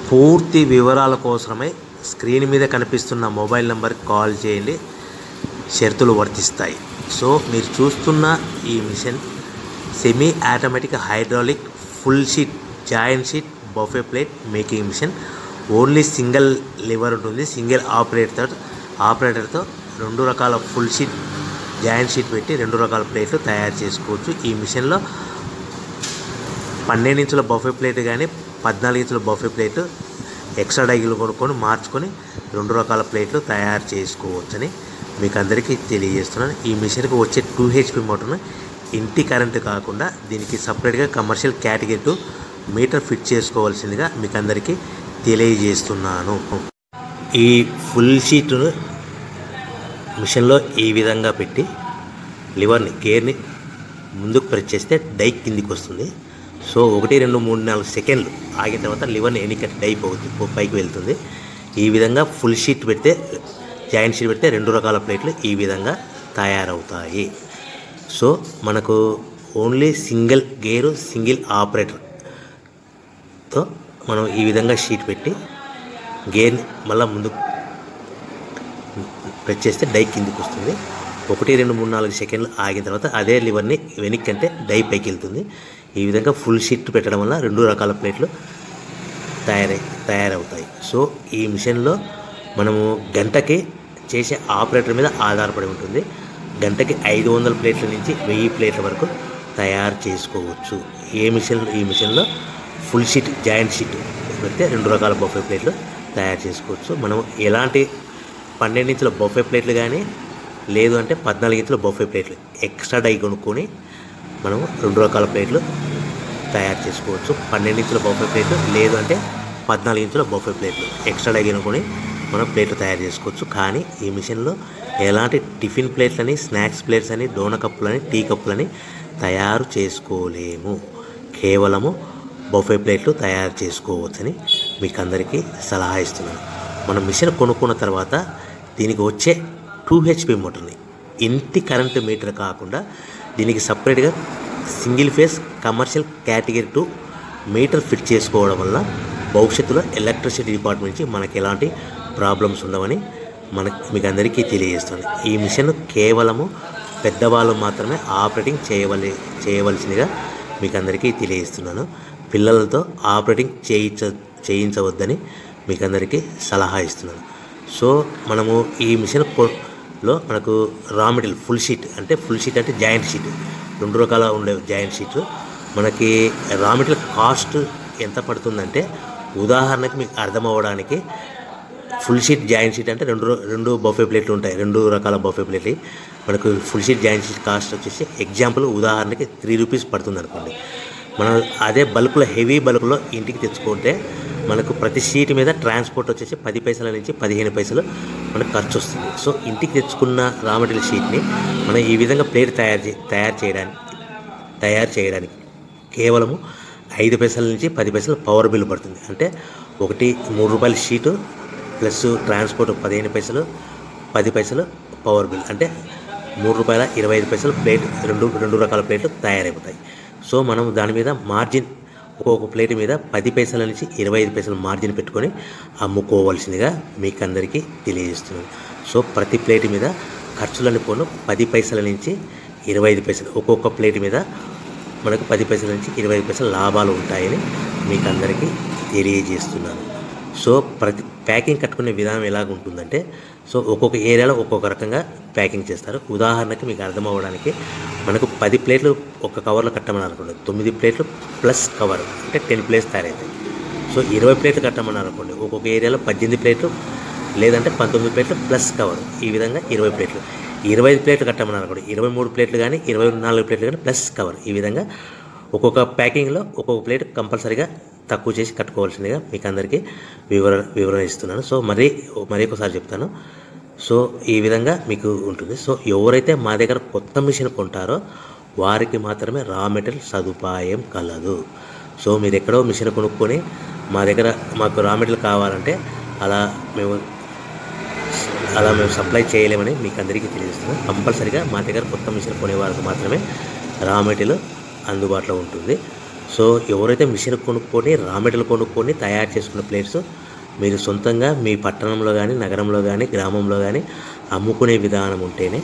పూర్తి వివరాల కోసమై స్క్రీన్ మీద కనిపిస్తున్న మొబైల్ నెంబర్కి కాల్ చేయండి. షరతులు వర్తిస్తాయి. సో మీరు చూస్తున్న ఈ machine semi automatic hydraulic full sheet joint sheet buffet plate making machine. Only single lever ఉంటుంది. సింగిల్ ఆపరేటర్తో 2 రకాల ఫుల్ షీట్ జాయింట్ షీట్ పెట్టి 2 రకాల ప్లేట్లు తయారు చేసుకోవచ్చు. ఈ మిషన్లో 12 ఇంచుల బఫే ప్లేట్ కానీ 14 ఇంచుల బఫే ప్లేట్ ఎక్స్ట్రా డైగులు కొనుక్కొని మార్చుకొని 2 రకాల ప్లేట్లు తయారు చేసుకోవచ్చని మీకు అందరికీ తెలియజేస్తున్నాను. ఈ మిషన్కి వచ్చే 2 HP మోటార్ను ఇంటి కరెంటు కాకుండా దీనికి సపరేట్గా కమర్షియల్ కేటగిరీ 2 మీటర్ ఫిట్ చేసుకోవాల్సిందిగా మీకు అందరికీ తెలియజేస్తున్నాను. ఈ ఫుల్ షీట్ను మిషన్లో ఈ విధంగా పెట్టి లివర్ని గేర్ని ముందుకు ప్రెస్ చేస్తే డై కిందికి వస్తుంది. సో 1 2 3 4 సెకండ్లు ఆగిన తర్వాత లివర్ని ఎన్నికట్టి డై పైకి వెళ్తుంది. ఈ విధంగా ఫుల్ షీట్ పెడితే జాయింట్ షీట్ పెడితే 2 రకాల ప్లేట్లు ఈ విధంగా తయారవుతాయి. సో మనకు ఓన్లీ సింగిల్ గేరు సింగిల్ ఆపరేటర్తో మనం ఈ విధంగా షీట్ పెట్టి గేర్ని మళ్ళీ ముందుకు ప్రెస్ చేస్తే డై కిందికి వస్తుంది. 1 2 3 4 సెకండ్లు ఆగిన తర్వాత అదే లివర్ని వెనక్కి అంటే డై పైకి వెళ్తుంది. ఈ విధంగా ఫుల్ షీట్ పెట్టడం వల్ల 2 రకాల ప్లేట్లు తయారవుతాయి. సో ఈ మిషన్లో మనము గంటకి చేసే ఆపరేటర్ మీద ఆధారపడి ఉంటుంది. గంటకి 500 ప్లేట్ల నుంచి 1000 ప్లేట్ల వరకు తయారు చేసుకోవచ్చు. ఈ మిషన్లో ఫుల్ షీట్ జాయింట్ షీట్ పెడితే 2 రకాల బఫే ప్లేట్లు తయారు చేసుకోవచ్చు. మనం ఎలాంటి 12 ఇంచుల బఫే ప్లేట్లు కానీ లేదు అంటే 14 ఇంచుల బఫే ప్లేట్లు ఎక్స్ట్రా డై కొనుక్కొని మనం 2 రకాల ప్లేట్లు తయారు చేసుకోవచ్చు. 12 ఇంచుల బఫే ప్లేట్లు లేదు అంటే 14 ఇంచుల బఫే ప్లేట్లు ఎక్స్ట్రా డై కొనుక్కొని మనం ప్లేట్లు తయారు చేసుకోవచ్చు. కానీ ఈ మిషన్లో ఎలాంటి టిఫిన్ ప్లేట్లని స్నాక్స్ ప్లేట్స్ అని డోన కప్పులని టీ కప్పులని తయారు చేసుకోలేము. కేవలము బఫే ప్లేట్లు తయారు చేసుకోవచ్చని మీకు అందరికీ సలహా ఇస్తున్నాను. మనం మిషన్ కొనుక్కున్న తర్వాత దీనికి వచ్చే 2 HP మోటార్ని ఇంటి కరెంటు మీటర్ కాకుండా దీనికి సపరేట్గా single phase commercial category 2 metre fit చేసుకోవడం వల్ల భవిష్యత్తులో ఎలక్ట్రిసిటీ డిపార్ట్మెంట్ నుంచి మనకి ఎలాంటి ప్రాబ్లమ్స్ ఉండవని మీకు అందరికీ తెలియజేస్తుంది. ఈ మిషన్ కేవలము పెద్దవాళ్ళు మాత్రమే ఆపరేటింగ్ చేయవలసిందిగా మీకు అందరికీ తెలియజేస్తున్నాను. పిల్లలతో ఆపరేటింగ్ చేయించవద్దని మీకు అందరికీ సలహా ఇస్తున్నాను. సో మనము ఈ మిషన్లో మనకు రా మెటీరియల్ ఫుల్ షీట్ అంటే జాయింట్ షీట్ 2 రకాల ఉండే జాయింట్ షీట్ మనకి రా మెటీరియల్ కాస్ట్ ఎంత పడుతుందంటే ఉదాహరణకి మీకు అర్థం అవ్వడానికి ఫుల్ షీట్ జాయింట్ షీట్ అంటే 2 బఫే ప్లేట్లు ఉంటాయి. 2 రకాల బఫే ప్లేట్లు మనకు full sheet joint sheet cost వచ్చేసి ఎగ్జాంపుల్ ఉదాహరణకి 3 రూపీస్ పడుతుంది అనుకోండి. మనం అదే బల్క్లో హెవీ బల్క్లో ఇంటికి తెచ్చుకుంటే మనకు ప్రతి షీట్ మీద ట్రాన్స్పోర్ట్ వచ్చేసి 10 పైసల నుంచి 15 పైసలు మనకు ఖర్చు వస్తుంది. సో ఇంటికి తెచ్చుకున్న రా మెటీరియల్ షీట్ని మనం ఈ విధంగా ప్లేట్ తయారు చేయడానికి కేవలము 5 పైసల నుంచి 10 పైసలు పవర్ బిల్ పడుతుంది. అంటే ఒకటి 3 రూపాయల షీటు ప్లస్ ట్రాన్స్పోర్ట్ 15 పైసలు 10 పైసలు పవర్ బిల్ అంటే 3 రూపాయల 25 పైసలు ప్లేట్ 2 రకాల ప్లేట్లు తయారైపోతాయి. సో మనం దాని మీద మార్జిన్ ఒక్కొక్క ప్లేట్ మీద 10 పైసల నుంచి 25 పైసలు మార్జిన్ పెట్టుకొని అమ్ముకోవాల్సిందిగా మీకు అందరికీ తెలియజేస్తున్నాను. సో ప్రతి ప్లేట్ మీద ఖర్చులని పోను 10 పైసల నుంచి 25 పైసలు ఒక్కొక్క ప్లేట్ మీద మనకు 10 పైసల నుంచి 25 పైసలు లాభాలు ఉంటాయని మీకు అందరికీ తెలియజేస్తున్నాను. సో ప్రతి ప్యాకింగ్ కట్టుకునే విధానం ఎలాగ ఉంటుందంటే సో ఒక్కొక్క ఏరియాలో ఒక్కొక్క రకంగా ప్యాకింగ్ చేస్తారు. ఉదాహరణకి మీకు అర్థం అవ్వడానికి మనకు 10 ప్లేట్లు ఒక కవర్లో కట్టమని అనుకోండి 9 ప్లేట్లు ప్లస్ కవర్ అంటే 10 ప్లేట్స్ తయారవుతాయి. సో 20 ప్లేట్లు కట్టమని అనుకోండి ఒక్కొక్క ఏరియాలో 18 ప్లేట్లు లేదంటే 19 ప్లేట్లు ప్లస్ కవర్ ఈ విధంగా 20 ప్లేట్లు. 25 ప్లేట్లు కట్టమని అనుకోండి 23 ప్లేట్లు కానీ 24 ప్లేట్లు కానీ ప్లస్ కవర్ ఈ విధంగా ఒక్కొక్క ప్యాకింగ్లో ఒక్కొక్క ప్లేట్ కంపల్సరీగా తక్కువ చేసి కట్టుకోవాల్సిందిగా మీకు అందరికీ వివరణ ఇస్తున్నాను. సో మరీ ఒకసారి చెప్తాను. సో ఈ విధంగా మీకు ఉంటుంది. సో ఎవరైతే మా దగ్గర కొత్త మిషన్ కొంటారో వారికి మాత్రమే రా మెటీరియల్ సదుపాయం కలదు. సో మీరు ఎక్కడో మిషన్ కొనుక్కొని మాకు రా మెటీరియల్ కావాలంటే అలా మేము సప్లై చేయలేమని మీకు అందరికీ తెలియజేస్తున్నాం. కంపల్సరీగా మా దగ్గర కొత్త మిషన్ కొనే వారికి మాత్రమే రా మెటీరియల్ అందుబాటులో ఉంటుంది. సో ఎవరైతే మిషన్ కొనుక్కొని రా మెటీరియల్ కొనుక్కొని తయారు చేసుకున్న ప్లేట్స్ మీరు సొంతంగా మీ పట్టణంలో కానీ, నగరంలో కానీ, గ్రామంలో కానీ అమ్ముకునే విధానం ఉంటేనే